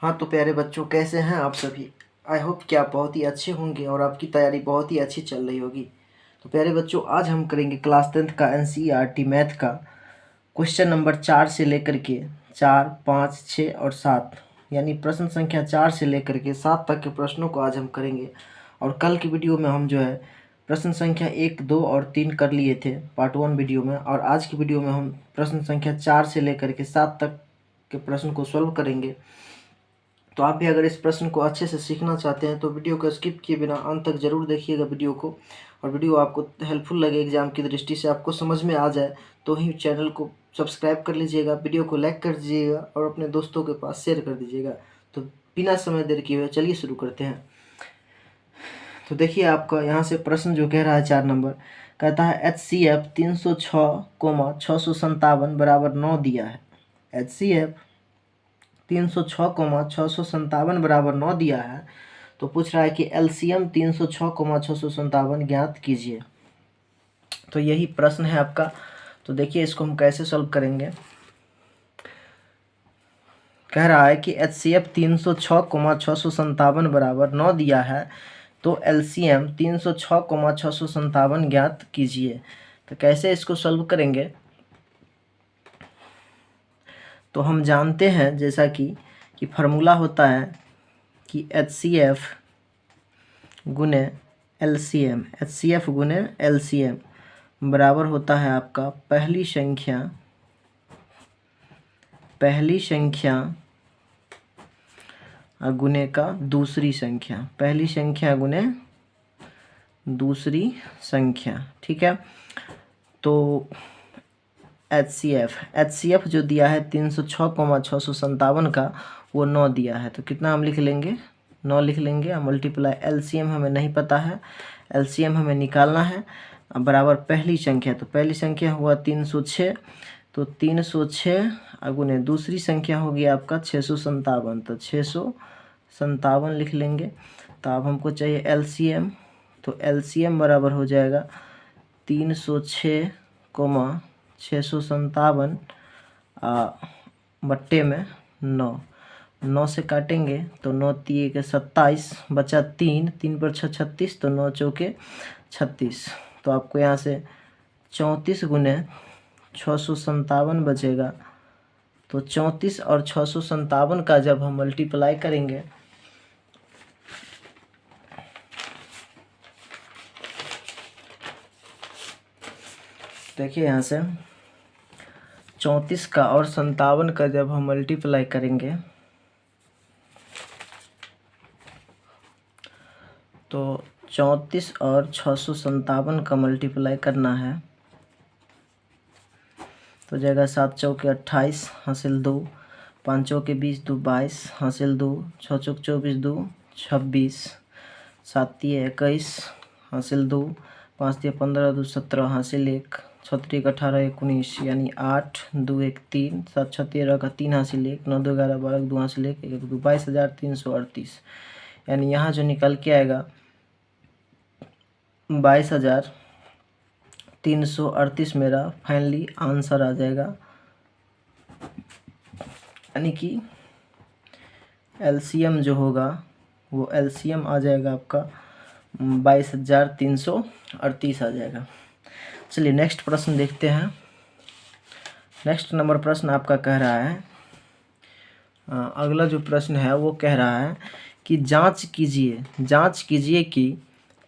हाँ तो प्यारे बच्चों, कैसे हैं आप सभी। आई होप कि आप बहुत ही अच्छे होंगे और आपकी तैयारी बहुत ही अच्छी चल रही होगी। तो प्यारे बच्चों, आज हम करेंगे क्लास 10th का NCERT मैथ का क्वेश्चन नंबर 4 से लेकर के 4, 5, 6 और 7, यानी प्रश्न संख्या 4 से लेकर के 7 तक के प्रश्नों को आज हम करेंगे। और कल की वीडियो में हम जो है प्रश्न संख्या 1, 2 और 3 कर लिए थे पार्ट 1 वीडियो में, और आज की वीडियो में हम प्रश्न संख्या 4 से लेकर के 7 तक के प्रश्न को सॉल्व करेंगे। तो आप भी अगर इस प्रश्न को अच्छे से सीखना चाहते हैं तो वीडियो को स्किप किए बिना अंत तक जरूर देखिएगा वीडियो को। और वीडियो आपको हेल्पफुल लगे, एग्जाम की दृष्टि से आपको समझ में आ जाए तो ही चैनल को सब्सक्राइब कर लीजिएगा, वीडियो को लाइक कर दीजिएगा और अपने दोस्तों के पास शेयर कर दीजिएगा। तो बिना समय देर किए हुए चलिए शुरू करते हैं। तो देखिए, आपका यहाँ से प्रश्न जो कह रहा है 4 नंबर, कहता है HCF 306,657 बराबर 9 दिया है। HCF 306,657 बराबर 9 दिया है। तो पूछ रहा है कि LCM 306,657 ज्ञात कीजिए। तो यही प्रश्न है आपका। तो देखिए, इसको हम कैसे सॉल्व करेंगे। कह रहा है कि HCF 306,657 बराबर 9 दिया है, तो LCM 306,657 ज्ञात कीजिए। तो कैसे इसको सॉल्व करेंगे, तो हम जानते हैं जैसा कि फार्मूला होता है कि HCF गुने LCM, HCF गुने LCM बराबर होता है आपका पहली संख्या गुने का दूसरी संख्या, पहली संख्या गुने दूसरी संख्या। ठीक है। तो HCF जो दिया है 306,657 का, वो 9 दिया है। तो कितना हम लिख लेंगे, 9 लिख लेंगे। मल्टीप्लाई LCM हमें नहीं पता है, LCM हमें निकालना है। बराबर पहली संख्या, तो पहली संख्या हुआ 306, तो 306 गुने दूसरी संख्या होगी आपका 657, तो 657 लिख लेंगे। तो अब हमको चाहिए LCM, तो LCM बराबर हो जाएगा 306,657 बट्टे में 9। 9 से काटेंगे तो 9 तिये के 27, बचा 3, 3 पर 6 36, तो 9 चौके 36। तो आपको यहाँ से 34 गुने 657 बचेगा। तो 34 और 657 का जब हम मल्टीप्लाई करेंगे, देखिए यहाँ से 34 का और 57 का जब हम मल्टीप्लाई करेंगे तो 34 और 657 का मल्टीप्लाई करना है, तो जाएगा 7 चौके 28 हासिल 2, 5 चौके 20 2 22 हासिल 2, 6 चौक 24 2 26, 7 तिये 21 हासिल 2, 5 तिये 15 2 17 हासिल 1, 6 तिये 18 19, यानी 8 2 1 3, 7 6 13 का 3 हासिल 1, 9 2 11 12 2 हासिल 1 1 2, 22,338। यानी यहाँ जो निकल के आएगा 22,338 मेरा फाइनली आंसर आ जाएगा। यानी कि LCM जो होगा वो LCM आ जाएगा आपका 22,338 आ जाएगा। चलिए नेक्स्ट प्रश्न देखते हैं। नेक्स्ट नंबर प्रश्न आपका कह रहा है, अगला जो प्रश्न है वो कह रहा है कि जांच कीजिए कि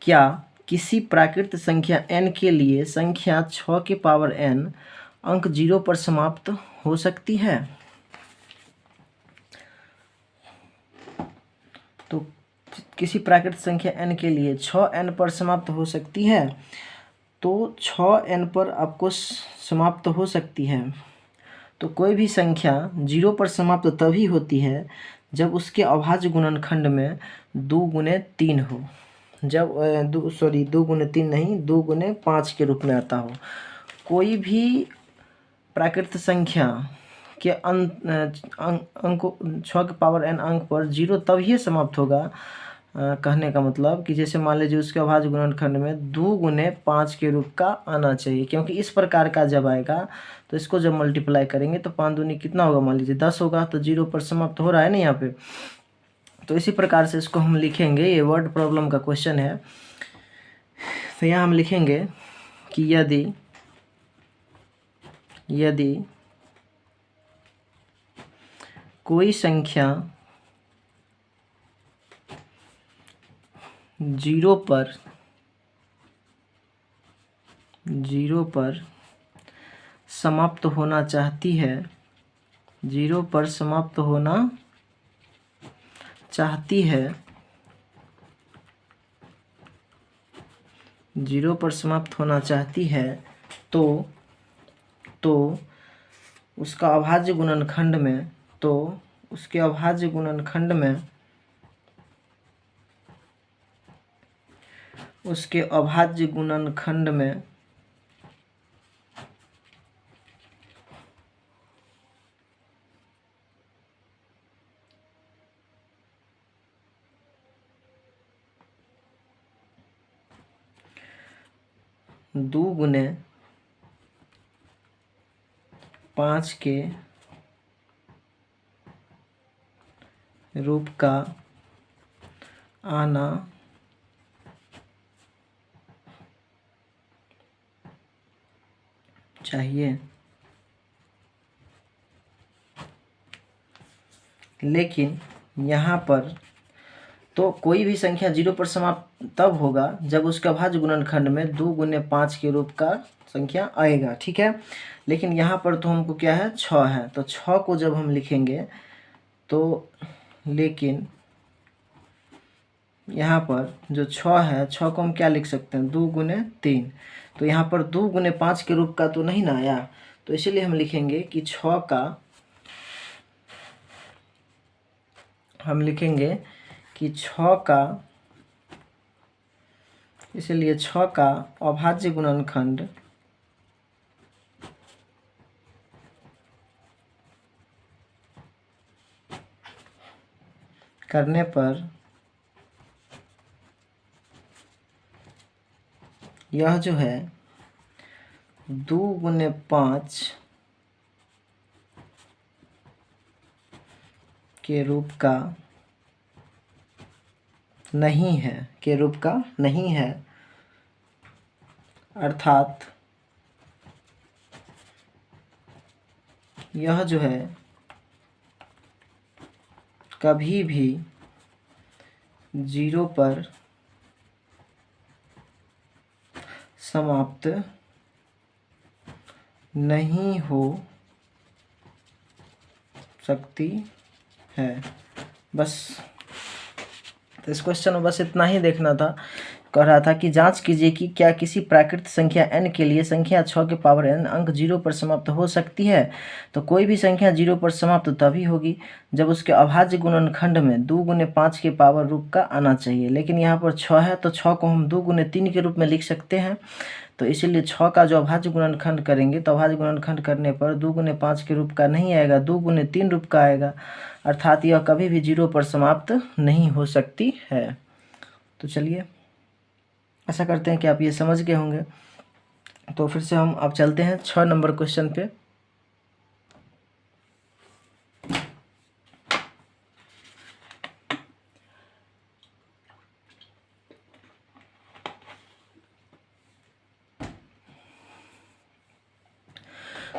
क्या किसी प्राकृत संख्या n के लिए संख्या 6 के पावर n अंक 0 पर समाप्त हो सकती है। तो किसी प्राकृत संख्या n के लिए 6n पर समाप्त हो सकती है। तो 6n पर आपको समाप्त हो सकती है। तो कोई भी संख्या 0 पर समाप्त तभी होती है जब उसके अभाज्य गुणनखंड में 2 गुने 3 हो। जब 2 गुने 3 नहीं, 2 गुने 5 के रूप में आता हो। कोई भी प्राकृत संख्या के अंक 6 के पावर n अंक पर 0 तभी समाप्त होगा कहने का मतलब कि जैसे मान लीजिए उसके अभाज्य गुणनखंड में 2 गुने 5 के रूप का आना चाहिए, क्योंकि इस प्रकार का जब आएगा तो इसको जब मल्टीप्लाई करेंगे तो 5 दूनी कितना होगा, मान लीजिए 10 होगा, तो 0 पर समाप्त हो रहा है ना यहाँ पे। तो इसी प्रकार से इसको हम लिखेंगे, ये वर्ड प्रॉब्लम का क्वेश्चन है। तो यहाँ हम लिखेंगे कि यदि कोई संख्या 0 पर समाप्त होना चाहती है, 0 पर समाप्त होना चाहती है, 0 पर समाप्त होना चाहती है, तो उसका अभाज्य गुणनखंड में, उसके अभाज्य गुणनखंड में, उसके अभाज्य गुणनखंड में दो गुने 5 के रूप का आना चाहिए। लेकिन यहाँ पर तो कोई भी संख्या 0 पर समाप्त तब होगा जब उसका अभाज्य गुणनखंड में 2 गुने 5 के रूप का संख्या आएगा, ठीक है। लेकिन यहाँ पर तो हमको क्या है, 6 है, तो 6 को जब हम लिखेंगे तो, लेकिन यहाँ पर जो 6 है, 6 को हम क्या लिख सकते हैं, 2 गुने 3, तो यहाँ पर 2 गुने 5 के रूप का तो नहीं ना आया, तो इसीलिए हम लिखेंगे कि 6 का, हम लिखेंगे कि 6 का, इसलिए 6 का अभाज्य गुणनखंड करने पर यह जो है 2 गुने 5 के रूप का नहीं है, के रूप का नहीं है, अर्थात यह जो है कभी भी 0 पर समाप्त नहीं हो सकती है। बस, तो इस क्वेश्चन में बस इतना ही देखना था। कह रहा था कि जांच कीजिए कि क्या किसी प्राकृत संख्या n के लिए संख्या 6 के पावर n अंक 0 पर समाप्त हो सकती है। तो कोई भी संख्या 0 पर समाप्त तभी होगी जब उसके अभाज्य गुणनखंड में 2 गुने 5 के पावर रूप का आना चाहिए। लेकिन यहाँ पर 6 है, तो 6 को हम 2 गुने 3 के रूप में लिख सकते हैं, तो इसीलिए 6 का जो अभाज्य गुणनखंड करेंगे तो अभाज्य गुणनखंड करने पर 2 गुने 5 के रूप का नहीं आएगा, 2 गुने 3 रूप का आएगा, अर्थात यह कभी भी 0 पर समाप्त नहीं हो सकती है। तो चलिए, ऐसा करते हैं कि आप ये समझ गए होंगे। तो फिर से हम अब चलते हैं 6 नंबर क्वेश्चन पे।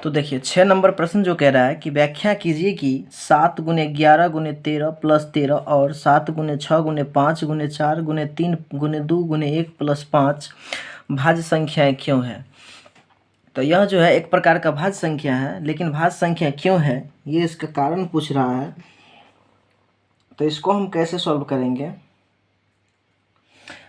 तो देखिए 6 नंबर प्रश्न जो कह रहा है कि व्याख्या कीजिए कि 7 गुने 11 गुने 13 प्लस 13 और 7 गुने 6 गुने 5 गुने 4 गुने 3 गुने 2 गुने 1 प्लस 5 भाज्य संख्याएं क्यों है। तो यह जो है एक प्रकार का भाज्य संख्या है, लेकिन भाज्य संख्या क्यों है ये इसका कारण पूछ रहा है। तो इसको हम कैसे सॉल्व करेंगे,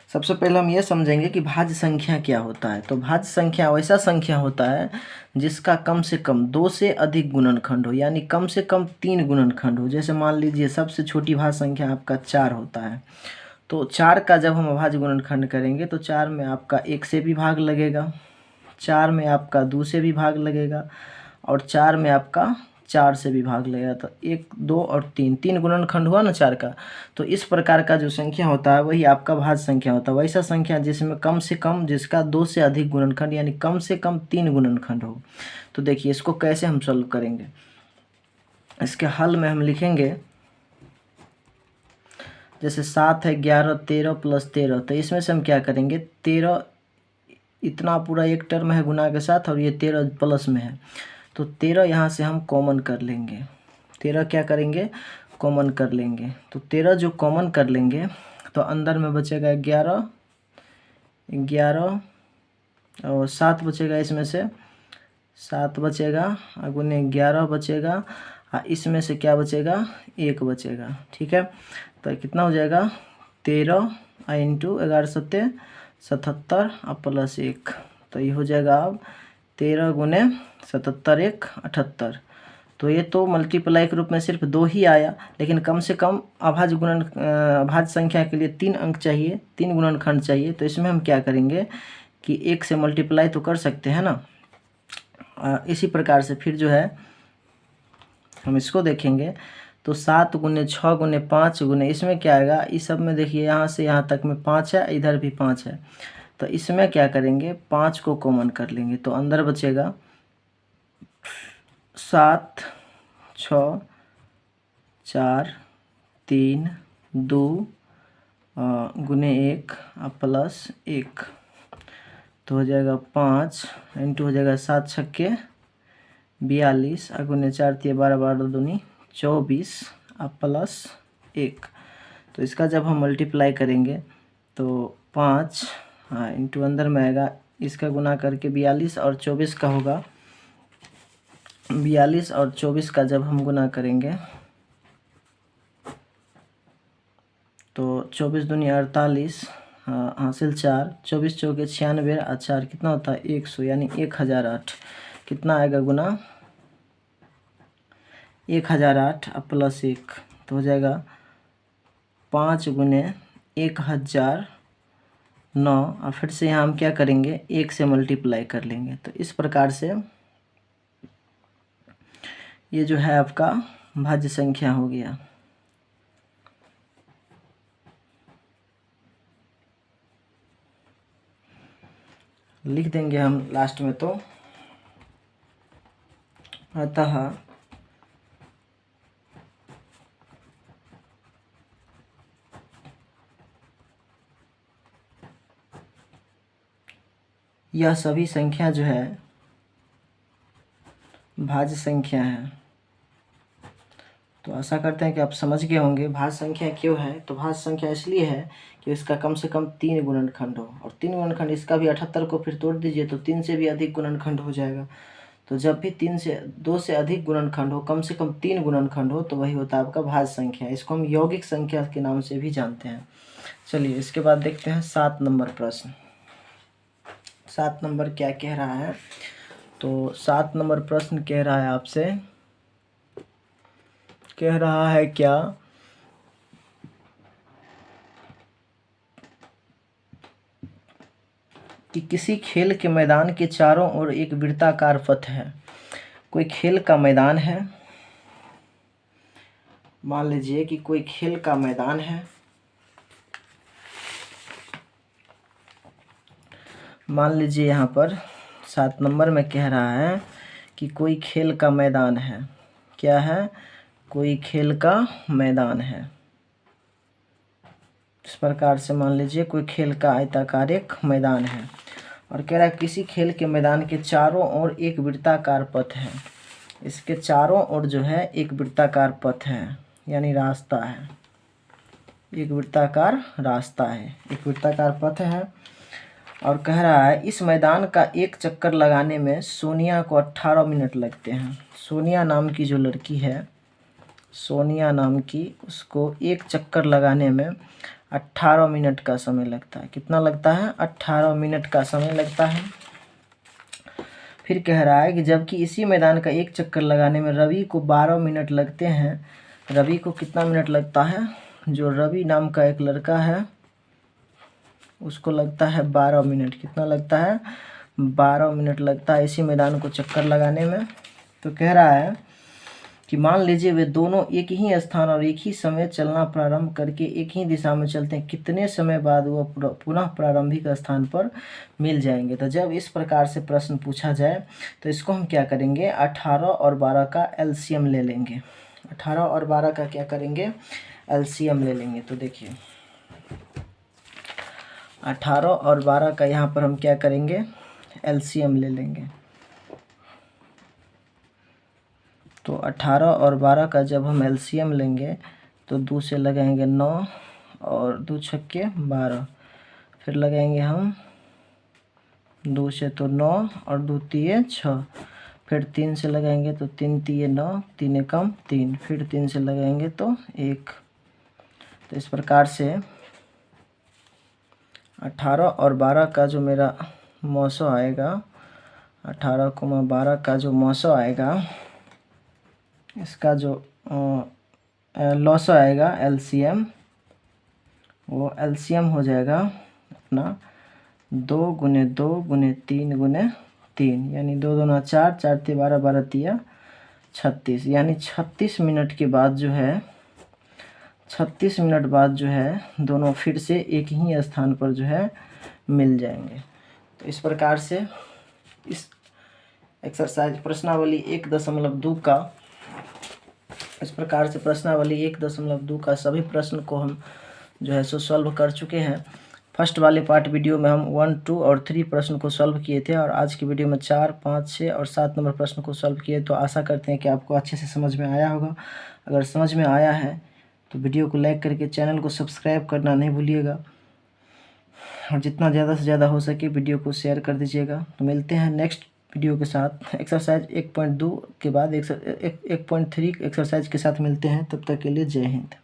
सबसे पहले हम ये समझेंगे कि भाज्य संख्या क्या होता है। तो भाज्य संख्या वैसा संख्या होता है जिसका कम से कम 2 से अधिक गुणनखंड हो, यानी कम से कम 3 गुणनखंड हो। जैसे मान लीजिए सबसे छोटी भाज्य संख्या आपका 4 होता है, तो 4 का जब हम अभाज्य गुणनखंड करेंगे तो 4 में आपका 1 से भी भाग लगेगा, 4 में आपका 2 से भी भाग लगेगा, और 4 में आपका 4 से भी भाग लगेगा, तो 1 2 और 3 गुणनखंड हुआ ना 4 का। तो इस प्रकार का जो संख्या होता है वही आपका भाज्य संख्या होता है। वैसा संख्या जिसमें कम से कम जिसका 2 से अधिक गुणनखंड यानी कम से कम 3 गुणनखंड हो। तो देखिए इसको कैसे हम सॉल्व करेंगे। इसके हल में हम लिखेंगे जैसे 7 है 11 13 प्लस 13, तो इसमें से हम क्या करेंगे 13 इतना पूरा एक टर्म है गुना के साथ और ये 13 प्लस में है, तो 13 यहाँ से हम कॉमन कर लेंगे। 13 क्या करेंगे कॉमन कर लेंगे। तो 13 जो कॉमन कर लेंगे तो अंदर में बचेगा 11 और 7 बचेगा, इसमें से 7 बचेगा, गुने 11 बचेगा, इसमें से क्या बचेगा 1 बचेगा। ठीक है, तो कितना हो जाएगा 13 इंटू 11 सत्ते 77 और प्लस 1, तो ये हो जाएगा अब 13 गुने 77 1 78। तो ये तो मल्टीप्लाई के रूप में सिर्फ 2 ही आया, लेकिन कम से कम अभाज्य संख्या के लिए 3 अंक चाहिए, 3 गुणनखंड चाहिए। तो इसमें हम क्या करेंगे कि 1 से मल्टीप्लाई तो कर सकते हैं ना। इसी प्रकार से फिर जो है हम इसको देखेंगे तो 7 गुने 6 गुने 5 गुने, इसमें क्या आएगा इस सब में देखिए यहाँ से यहाँ तक में 5 है, इधर भी 5 है, तो इसमें क्या करेंगे 5 को कॉमन कर लेंगे। तो अंदर बचेगा 7 6 4 3 2 गुने 1 प्लस 1, तो हो जाएगा 5 इंटू हो जाएगा 7 छक्के 42 गुने 4 3 12 12 दूनी 24 प्लस 1। तो इसका जब हम मल्टीप्लाई करेंगे तो 5 इंटू अंदर में आएगा, इसका गुना करके 42 और 24 का होगा, 42 और 24 का जब हम गुना करेंगे तो 24 दूनी 48 हासिल 4, 24 चौके 96 और 4 कितना होता है 100 यानी 1008। कितना आएगा गुना 1008 प्लस 1, तो हो जाएगा 5 गुने 1009 और फिर से यहाँ हम क्या करेंगे 1 से मल्टीप्लाई कर लेंगे। तो इस प्रकार से ये जो है आपका भाज्य संख्या हो गया। लिख देंगे हम लास्ट में, तो अतः यह सभी संख्या जो है भाज्य संख्या है। तो आशा करते हैं कि आप समझ गए होंगे भाज्य संख्या क्यों है। तो भाज्य संख्या इसलिए है कि इसका कम से कम 3 गुणनखंड हो, और 3 गुणनखंड इसका भी 78 को फिर तोड़ दीजिए तो 3 से भी अधिक गुणनखंड हो जाएगा। तो जब भी 2 से अधिक गुणनखंड हो, कम से कम 3 गुणनखंड हो, तो वही होता है आपका भाज्य संख्या। इसको हम यौगिक संख्या के नाम से भी जानते हैं। चलिए इसके बाद देखते हैं 7 नंबर प्रश्न। 7 नंबर क्या कह रहा है, तो 7 नंबर प्रश्न कह रहा है आपसे, कह रहा है क्या कि किसी खेल के मैदान के चारों ओर एक वृत्ताकार पथ है। कोई खेल का मैदान है, मान लीजिए कि कोई खेल का मैदान है, मान लीजिए यहाँ पर 7 नंबर में कह रहा है कि कोई खेल का मैदान है। क्या है, कोई खेल का मैदान है। इस प्रकार से मान लीजिए कोई खेल का आयताकार एक मैदान है, और कह रहा है किसी खेल के मैदान के चारों ओर एक वृत्ताकार पथ है। इसके चारों ओर जो है एक वृत्ताकार पथ है, यानी रास्ता है, एक वृत्ताकार रास्ता है, एक वृत्ताकार पथ है। और कह रहा है इस मैदान का एक चक्कर लगाने में सोनिया को 18 मिनट लगते हैं। सोनिया नाम की जो लड़की है, सोनिया नाम की, उसको एक चक्कर लगाने में 18 मिनट का समय लगता है। कितना लगता है 18 मिनट का समय लगता है। फिर कह रहा है कि जबकि इसी मैदान का एक चक्कर लगाने में रवि को 12 मिनट लगते हैं। रवि को कितना मिनट लगता है, जो रवि नाम का एक लड़का है उसको लगता है 12 मिनट। कितना लगता है 12 मिनट लगता है इसी मैदान को चक्कर लगाने में। तो कह रहा है कि मान लीजिए वे दोनों एक ही स्थान और एक ही समय चलना प्रारंभ करके एक ही दिशा में चलते हैं, कितने समय बाद वो पुनः प्रारंभिक स्थान पर मिल जाएंगे। तो जब इस प्रकार से प्रश्न पूछा जाए तो इसको हम क्या करेंगे, 18 और 12 का एलसीएम ले लेंगे। 18 और 12 का क्या करेंगे, एलसीएम ले लेंगे। तो देखिए 18 और 12 का यहाँ पर हम क्या करेंगे, एलसीएम ले लेंगे। तो 18 और 12 का जब हम एलसीएम लेंगे तो 2 से लगाएंगे 9 और 2 छक्के 12, फिर लगाएंगे हम 2 से तो 9 और 2 तिये 6, फिर 3 से लगाएंगे तो 3 तिये 9, 3 कम 3, फिर 3 से लगाएंगे तो 1। तो इस प्रकार से 18 और 12 का जो मेरा मौसो आएगा, 18,12 का जो मौसो आएगा, इसका जो लॉस आएगा एलसीएम, वो एलसीएम हो जाएगा अपना 2 गुने 2 गुने 3 गुने 3, यानी 2 दूना 4, 4 तिया 12, 12 तिया 36, यानी 36 मिनट के बाद जो है, 36 मिनट बाद जो है दोनों फिर से एक ही स्थान पर जो है मिल जाएंगे। तो इस प्रकार से इस एक्सरसाइज प्रश्नावली 1.2 का, इस प्रकार से प्रश्नावली 1.2 का सभी प्रश्न को हम जो है सो सॉल्व कर चुके हैं। फर्स्ट वाले पार्ट वीडियो में हम 1, 2 और 3 प्रश्न को सॉल्व किए थे और आज की वीडियो में 4, 5, 6 और 7 नंबर प्रश्न को सॉल्व किए। तो आशा करते हैं कि आपको अच्छे से समझ में आया होगा। अगर समझ में आया है तो वीडियो को लाइक करके चैनल को सब्सक्राइब करना नहीं भूलिएगा और जितना ज़्यादा से ज़्यादा हो सके वीडियो को शेयर कर दीजिएगा। तो मिलते हैं नेक्स्ट वीडियो के साथ, एक्सरसाइज 1.2 के बाद 1.3 एक्सरसाइज के साथ मिलते हैं। तब तक के लिए जय हिंद।